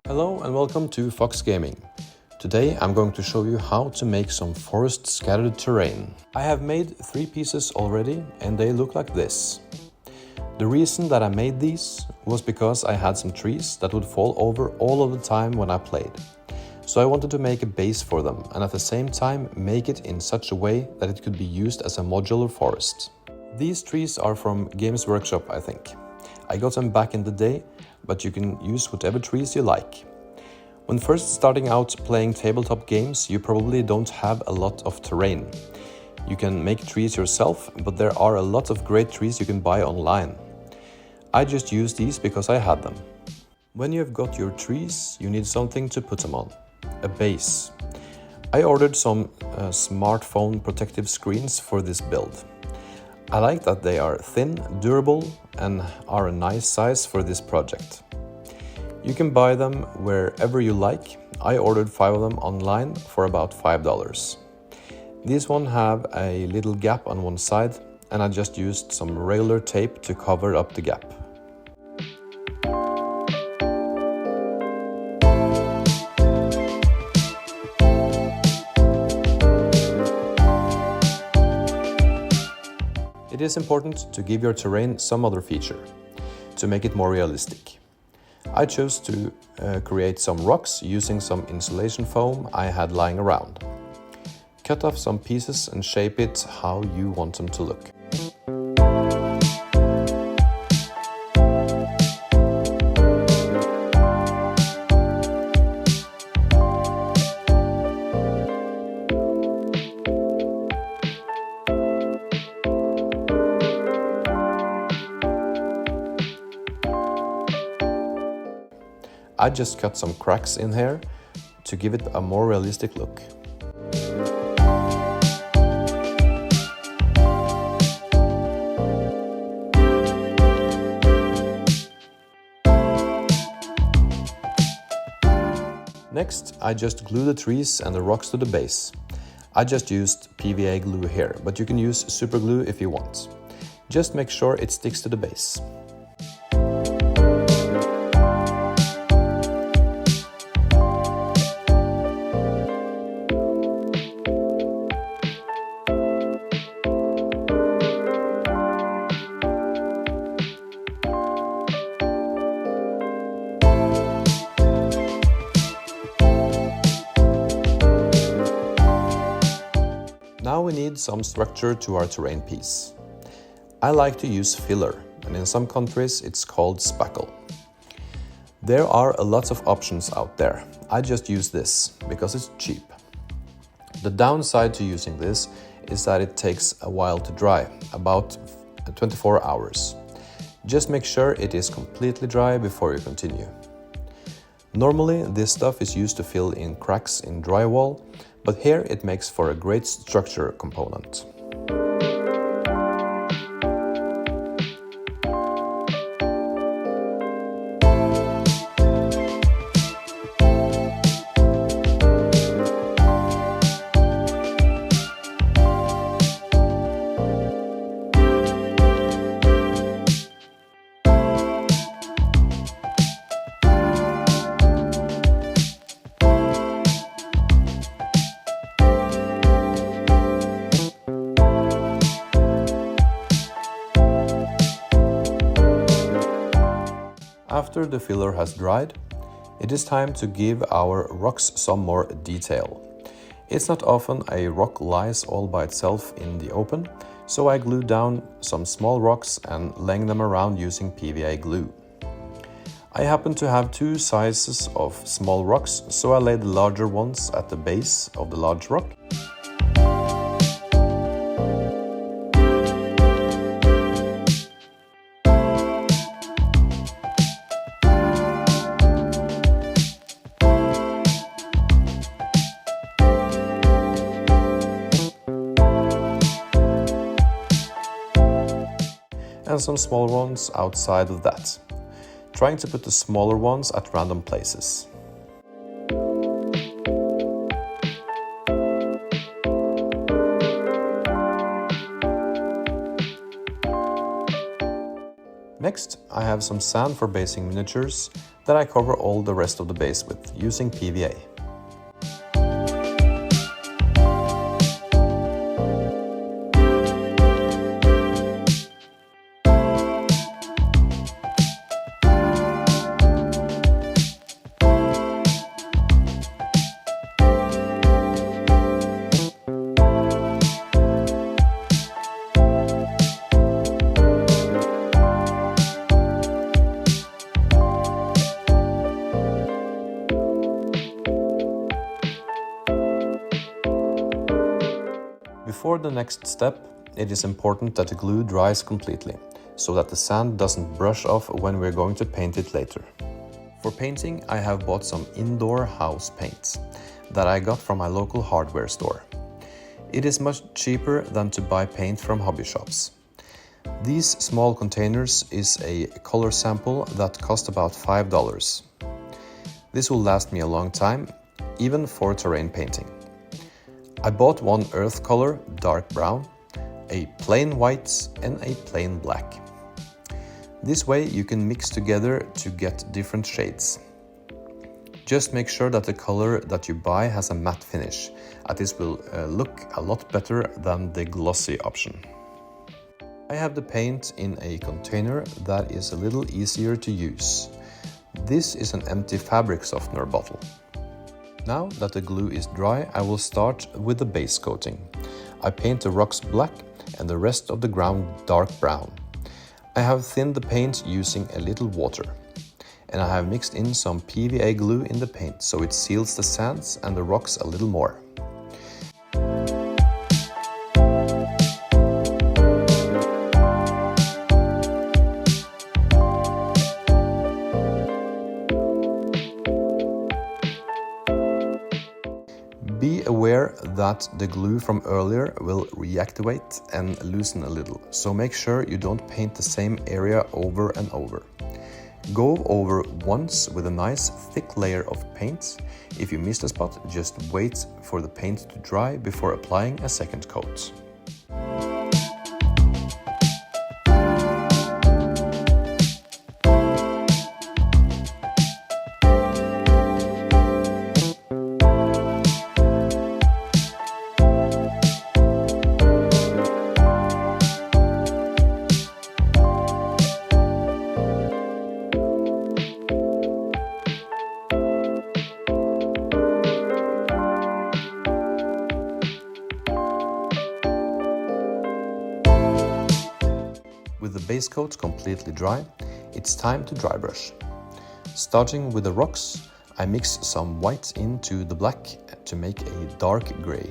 Hello and welcome to Fox Gaming. Today I'm going to show you how to make some forest scattered terrain. I have made 3 pieces already and they look like this. The reason that I made these was because I had some trees that would fall over all of the time when I played. So I wanted to make a base for them and at the same time make it in such a way that it could be used as a modular forest. These trees are from Games Workshop, I think. I got them back in the day, but you can use whatever trees you like. When first starting out playing tabletop games, you probably don't have a lot of terrain. You can make trees yourself, but there are a lot of great trees you can buy online. I just used these because I had them. When you've got your trees, you need something to put them on. A base. I ordered some smartphone protective screens for this build. I like that they are thin, durable, and are a nice size for this project. You can buy them wherever you like. I ordered 5 of them online for about $5. These one have a little gap on one side, and I just used some regular tape to cover up the gap. It is important to give your terrain some other feature, to make it more realistic. I chose to create some rocks using some insulation foam I had lying around. Cut off some pieces and shape it how you want them to look. I just cut some cracks in here to give it a more realistic look. Next, I just glue the trees and the rocks to the base. I just used PVA glue here, but you can use super glue if you want. Just make sure it sticks to the base. Now we need some structure to our terrain piece. I like to use filler, and in some countries it's called spackle. There are a lot of options out there. I just use this because it's cheap. The downside to using this is that it takes a while to dry, about 24 hours. Just make sure it is completely dry before you continue. Normally this stuff is used to fill in cracks in drywall, but here it makes for a great structure component. After the filler has dried, it is time to give our rocks some more detail. It's not often a rock lies all by itself in the open, so I glued down some small rocks and laying them around using PVA glue. I happen to have 2 sizes of small rocks, so I laid the larger ones at the base of the large rock. And some small ones outside of that, trying to put the smaller ones at random places. Next, I have some sand for basing miniatures that I cover all the rest of the base with using PVA. Before the next step, it is important that the glue dries completely, so that the sand doesn't brush off when we're going to paint it later. For painting, I have bought some indoor house paints that I got from my local hardware store. It is much cheaper than to buy paint from hobby shops. These small containers is a color sample that cost about $5. This will last me a long time, even for terrain painting. I bought one earth color, dark brown, a plain white and a plain black. This way you can mix together to get different shades. Just make sure that the color that you buy has a matte finish, as this will look a lot better than the glossy option. I have the paint in a container that is a little easier to use. This is an empty fabric softener bottle. Now that the glue is dry, I will start with the base coating. I paint the rocks black and the rest of the ground dark brown. I have thinned the paint using a little water. And I have mixed in some PVA glue in the paint so it seals the sands and the rocks a little more. Be aware that the glue from earlier will reactivate and loosen a little, so make sure you don't paint the same area over and over. Go over once with a nice thick layer of paint. If you missed a spot, just wait for the paint to dry before applying a second coat. With the base coat completely dry, it's time to dry brush. Starting with the rocks, I mix some white into the black to make a dark gray.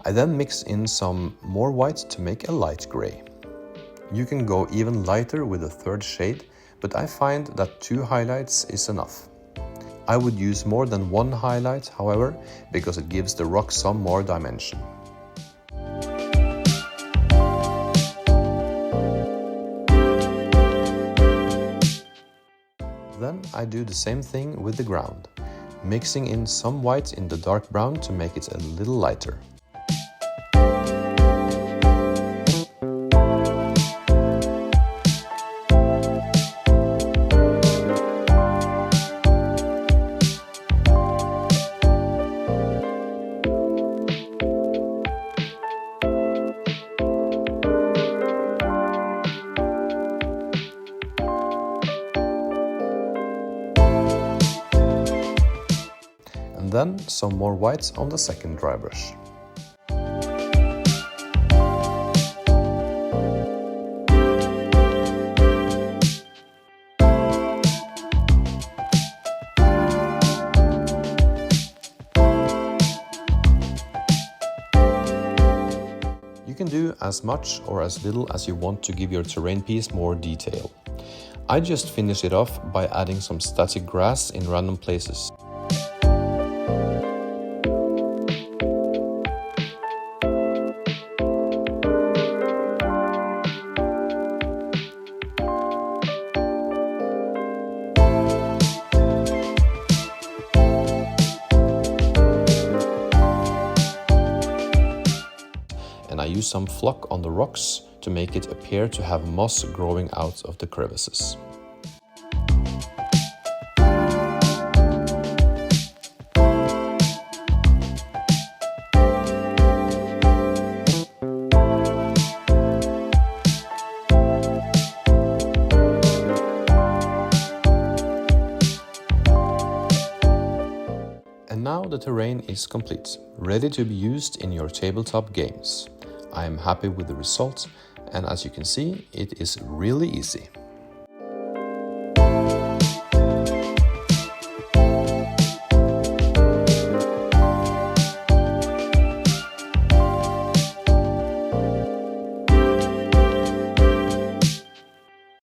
I then mix in some more white to make a light gray. You can go even lighter with a third shade, but I find that 2 highlights is enough. I would use more than 1 highlight, however, because it gives the rock some more dimension. Then I do the same thing with the ground, mixing in some white in the dark brown to make it a little lighter. And then some more whites on the second dry brush. You can do as much or as little as you want to give your terrain piece more detail. I just finish it off by adding some static grass in random places. and I use some flock on the rocks to make it appear to have moss growing out of the crevices. And now the terrain is complete, ready to be used in your tabletop games. I am happy with the result, and as you can see, it is really easy.